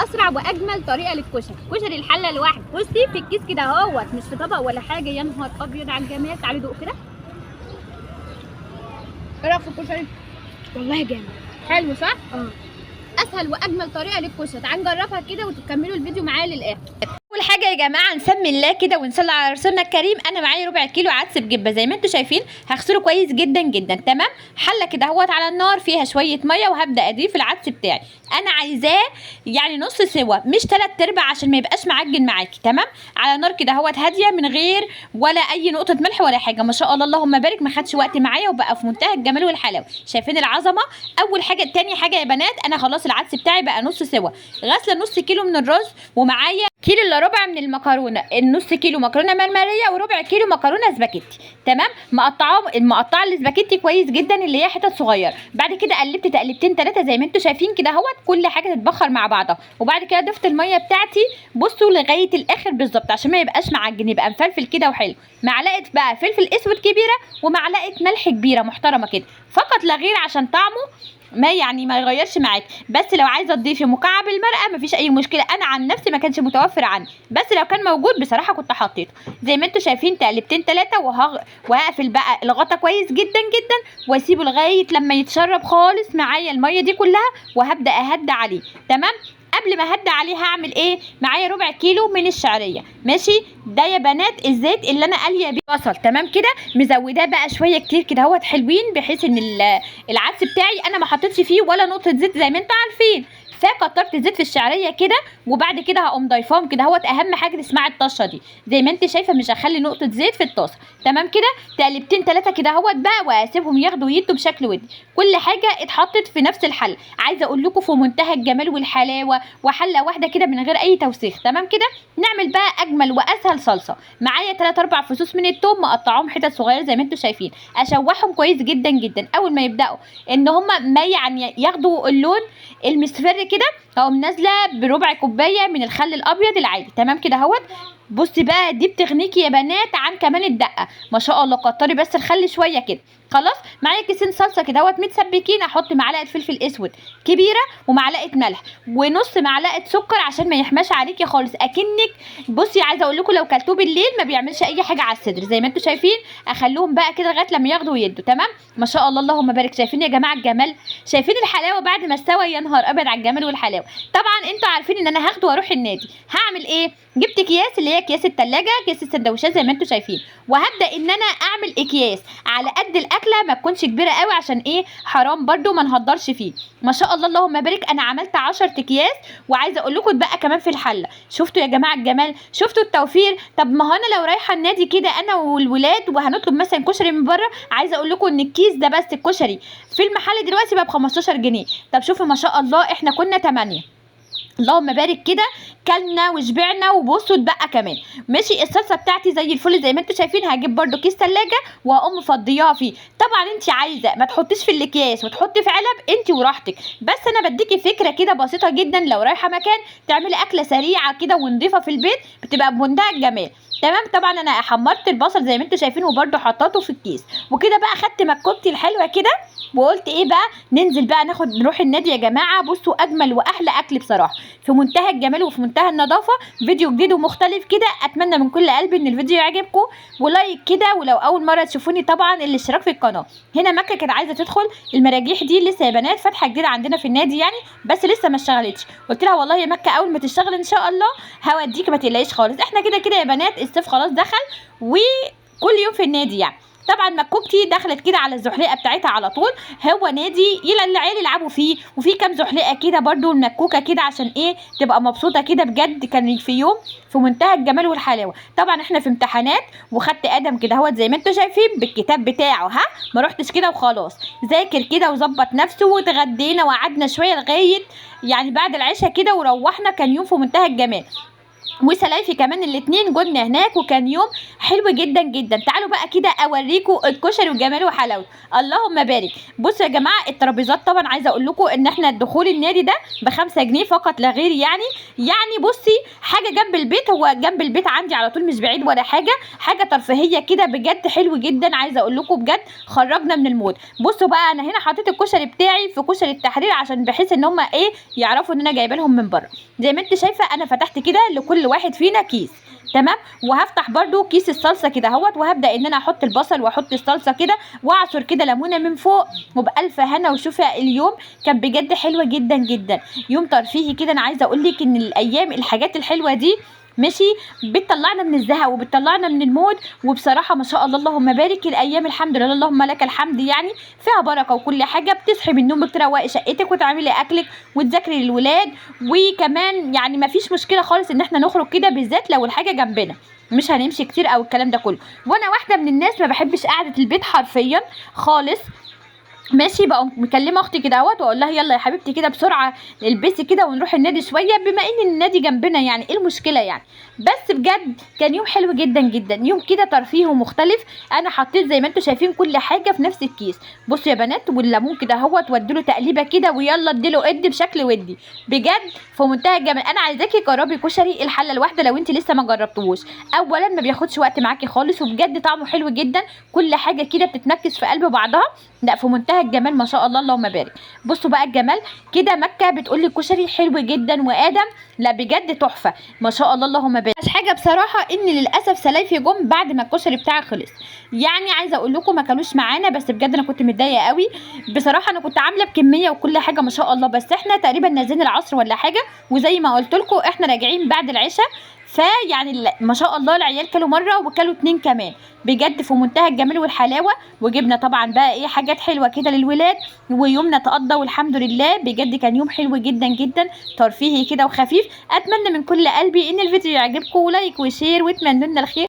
اسرع واجمل طريقه للكشري، كشري الحله لوحده. بصي في الكيس كده اهوت، مش في طبق ولا حاجه. يا نهار ابيض على الجمال. تعالي دوق كده. ايه رايك في الكشري؟ والله جامد. حلو صح؟ اسهل واجمل طريقه للكشري. تعالوا نجربها كده وتكملوا الفيديو معايا للاخر. اول حاجه يا جماعه نسمي الله كده ونصلي على رسولنا الكريم. انا معايا ربع كيلو عدس بجبه زي ما انتم شايفين، هغسله كويس جدا جدا. تمام. حله كده اهوت على النار فيها شويه ميه، وهبدا اضيف العدس بتاعي. انا عايزاه يعني نص سوا مش 3/4 عشان ما يبقاش معجن معاكي. تمام. على نار كده اهوت هاديه من غير ولا اي نقطه ملح ولا حاجه. ما شاء الله اللهم بارك، ما خدش وقت معايا وبقى في منتهى الجمال والحلاوه. شايفين العظمه؟ اول حاجه. تاني حاجه يا بنات، انا خلاص العدس بتاعي بقى نص سوا. غاسله نص كيلو من الرز، ومعايا كيلو الا ربع من المكرونه. النص كيلو مكرونه مرمريه وربع كيلو مكرونه سباكيتي. تمام. مقطعه السباكيتي كويس جدا اللي هي حتت صغيره. بعد كده قلبت تقلبتين 3 زي ما انتم شايفين كده اهوت، كل حاجه تتبخر مع بعضها. وبعد كده ضفت الميه بتاعتي بصوا لغايه الاخر بالظبط عشان ما يبقاش معجن، يبقى مفلفل كده وحلو. معلقه بقى فلفل اسود كبيره ومعلقه ملح كبيره محترمه كده فقط لا غير، عشان طعمه ما يغيرش معاك. بس لو عايزه تضيفي مكعب المرقه مفيش اي مشكله. انا عن نفسي ما كانش متوفر عندي، بس لو كان موجود بصراحه كنت حطيته. زي ما انتم شايفين تقلبتين 3 وهقفل بقى الغطا كويس جدا جدا، واسيبه لغايه لما يتشرب خالص معايا الميه دي كلها، وهبدا اهدى عليه. تمام. قبل ما اهدى عليه هعمل ايه؟ معايا ربع كيلو من الشعريه. ماشي. ده يا بنات الزيت اللي انا قاليه بيه بصل. تمام كده. مزوداه بقى شويه كتير كده اهوت حلوين، بحيث ان العدس بتاعي انا ما حطيتش فيه ولا نقطه زيت زي ما انتم عارفين، فكترت الزيت في الشعريه كده. وبعد كده هقوم ضايفاهم كده اهوت. اهم حاجه تسمعي الطشه دي زي ما انت شايفه، مش هخلي نقطه زيت في الطاسه. تمام كده. تقلبتين 3 كده اهوت بقى، واسيبهم ياخدوا ويدوا بشكل ودي. كل حاجه اتحطت في نفس الحله. عايزه اقول لكم في منتهى الجمال والحلاوه، وحله واحده كده من غير اي توسيخ. تمام كده. نعمل بقى اجمل واسهل صلصه. معايا 3 4 فصوص من الثوم مقطعهم حتت صغيره زي ما انتم شايفين. اشوحهم كويس جدا جدا. اول ما يبداوا ان هم ما يعني ياخدوا اللون المصفر كده، هقوم نازله بربع كوبايه من الخل الابيض العادي. تمام كده اهوت. بصي بقى دي بتغنيكي يا بنات عن كمان الدقه. ما شاء الله. كتري بس الخل شويه كده. خلاص. معايا كيسين صلصه كده اهوت متسبكين. احط معلقه فلفل اسود كبيره ومعلقه ملح ونص معلقه سكر عشان ما يحماش عليكي خالص. اكنك بصي عايزه اقول لكم لو كلتوه بالليل ما بيعملش اي حاجه على الصدر. زي ما انتم شايفين اخلوهم بقى كده لغايه لما ياخدوا ويدوا. تمام. ما شاء الله اللهم بارك. شايفين يا جماعه الجمال؟ شايفين الحلاوه بعد ما استوى؟ يا نهار ابيض على الجمال والحلاوه. طبعا انتوا عارفين ان انا هاخده واروح النادي. هعمل ايه؟ جبت اكياس اللي هي اكياس التلاجة، كيس السندوتشات زي ما انتم شايفين، وهبدا ان انا اعمل اكياس على قد الاكله، ما تكونش كبيره قوي عشان ايه حرام برده ما نهدرش فيه. ما شاء الله اللهم بارك. انا عملت 10 اكياس، وعايزه اقول لكم اتبقى كمان في الحله. شفتوا يا جماعه الجمال؟ شفتوا التوفير؟ طب ما هو انا لو رايحه النادي كده انا والولاد وهنطلب مثلا كشري من بره، عايزه اقول لكم ان الكيس ده بس الكشري في المحل دلوقتي بقى ب 15 جنيه. طب شوفوا ما شاء الله احنا كنا 8. اللهم بارك كده. كلنا وشبعنا. وبصوا اتبقى كمان. ماشي. الصلصه بتاعتي زي الفل زي ما انتم شايفين. هجيب برده كيس ثلاجه واقوم مفضياها فيه. طبعا انت عايزه ما تحطيش في الاكياس وتحطي في علب، انت وراحتك. بس انا بديكي فكره كده بسيطه جدا لو رايحه مكان تعملي اكله سريعه كده ونضيفه في البيت، بتبقى بمنتهى الجمال. تمام. طبعا انا حمرت البصل زي ما انتم شايفين وبرده حطيته في الكيس. وكده بقى خدت مكوبتي الحلوه كده، وقلت ايه بقى ننزل بقى نروح النادي يا جماعه. بصوا اجمل واحلى اكل بصراحه في منتهى الجمال وفي منتهى النظافه. فيديو جديد ومختلف كده. اتمنى من كل قلبي ان الفيديو يعجبكم، ولايك كده. ولو اول مره تشوفوني طبعا الاشتراك في القناه. هنا مكه كانت عايزه تدخل المراجيح دي، لسه يا بنات فاتحه جديده عندنا في النادي يعني، بس لسه ما اشتغلتش. قلت لها والله يا مكه اول ما تشتغل ان شاء الله هوديكي ما تقلقيش خالص. احنا كده كده يا بنات الصيف خلاص دخل، وكل يوم في النادي يعني. طبعا مكوكتي دخلت كده على الزحليقه بتاعتها على طول. هو نادي العيال يلعبوا فيه، وفي كام زحليقه كده برده المكوكه كده عشان ايه تبقى مبسوطه كده بجد. كان في يوم في منتهى الجمال والحلاوه. طبعا احنا في امتحانات، وخدت ادم كده اهوت زي ما انتم شايفين بالكتاب بتاعه. ما رحتش كده وخلاص. ذاكر كده وظبط نفسه، واتغدينا وقعدنا شويه لغايه يعني بعد العشاء كده وروحنا. كان يوم في منتهى الجمال. وسلايفي كمان الاتنين جبنا هناك، وكان يوم حلو جدا جدا. تعالوا بقى كده اوريكم الكشري وجماله وحلاوته، اللهم بارك. بصوا يا جماعه الترابيزات طبعا عايزه اقول لكم ان احنا دخول النادي ده ب5 جنيه فقط لا غير. يعني بصي حاجه جنب البيت، هو جنب البيت عندي على طول مش بعيد ولا حاجه، حاجه ترفيهيه كده بجد حلو جدا. عايزه اقول لكم بجد خرجنا من المود. بصوا بقى انا هنا حطيت الكشري بتاعي في كشري التحرير عشان بحيث ان هم ايه يعرفوا ان انا جايبه لهم من بره. زي ما انت شايفه انا فتحت كده لكل واحد فينا كيس، تمام. وهفتح برده كيس الصلصه كده اهوت، وهبدا ان انا احط البصل واحط الصلصه كده واعصر كده ليمونه من فوق، وبالف هنا وشوفي. اليوم كان بجد حلوه جدا جدا، يوم ترفيهي كده. انا عايزه اقول لك ان الايام الحاجات الحلوه دي ماشي بتطلعنا من الزهق وبتطلعنا من المود. وبصراحه ما شاء الله اللهم بارك، الايام الحمد لله اللهم لك الحمد يعني فيها بركه وكل حاجه. بتصحي من النوم تروقي شقتك وتعملي اكلك وتذاكري للولاد، وكمان يعني ما فيش مشكله خالص ان احنا نخرج كده، بالذات لو الحاجه جنبنا مش هنمشي كتير او الكلام ده كله. وانا واحده من الناس ما بحبش قعده البيت حرفيا خالص ماشي. بقى مكلمه اختي كده اهوت واقول لها يلا يا حبيبتي كده بسرعه البسي كده ونروح النادي شويه، بما ان النادي جنبنا يعني ايه المشكله يعني. بس بجد كان يوم حلو جدا جدا، يوم كده ترفيه ومختلف. انا حطيت زي ما انتم شايفين كل حاجه في نفس الكيس. بصوا يا بنات، والليمون كده اهوت واديله تقليبه كده ويلا اديله بشكل ودي بجد في منتهى الجمال. انا عايزاكي جربي كشري الحله الواحده لو انت لسه ما جربتوش. اولا ما بياخدش وقت معاكي خالص، وبجد طعمه حلو جدا، كل حاجه كده بتتمكس في قلب بعضها. لا في منتهى الجمال ما شاء الله اللهم بارك. بصوا بقى الجمال كده، مكه بتقول لي الكشري حلو جدا، وادم لا بجد تحفه ما شاء الله اللهم بارك. مش حاجه بصراحه ان للاسف سلايفي جم بعد ما الكشري بتاعي خلص، يعني عايزه اقول لكم ما كانوش معانا، بس بجد انا كنت متضايقه قوي بصراحه. انا كنت عامله بكميه وكل حاجه ما شاء الله، بس احنا تقريبا نازلين العصر ولا حاجه، وزي ما قلت لكم احنا راجعين بعد العشاء. فيعني ما شاء الله العيال كلوا مره وكلوا 2 كمان، بجد في منتهى الجمال والحلاوه. وجبنا طبعا بقى ايه حاجات حلوه كده للولاد، ويومنا تقضى والحمد لله. بجد كان يوم حلو جدا جدا ترفيهي كده وخفيف. اتمنى من كل قلبي ان الفيديو يعجبكم، ولايك وشير، واتمنى لنا الخير.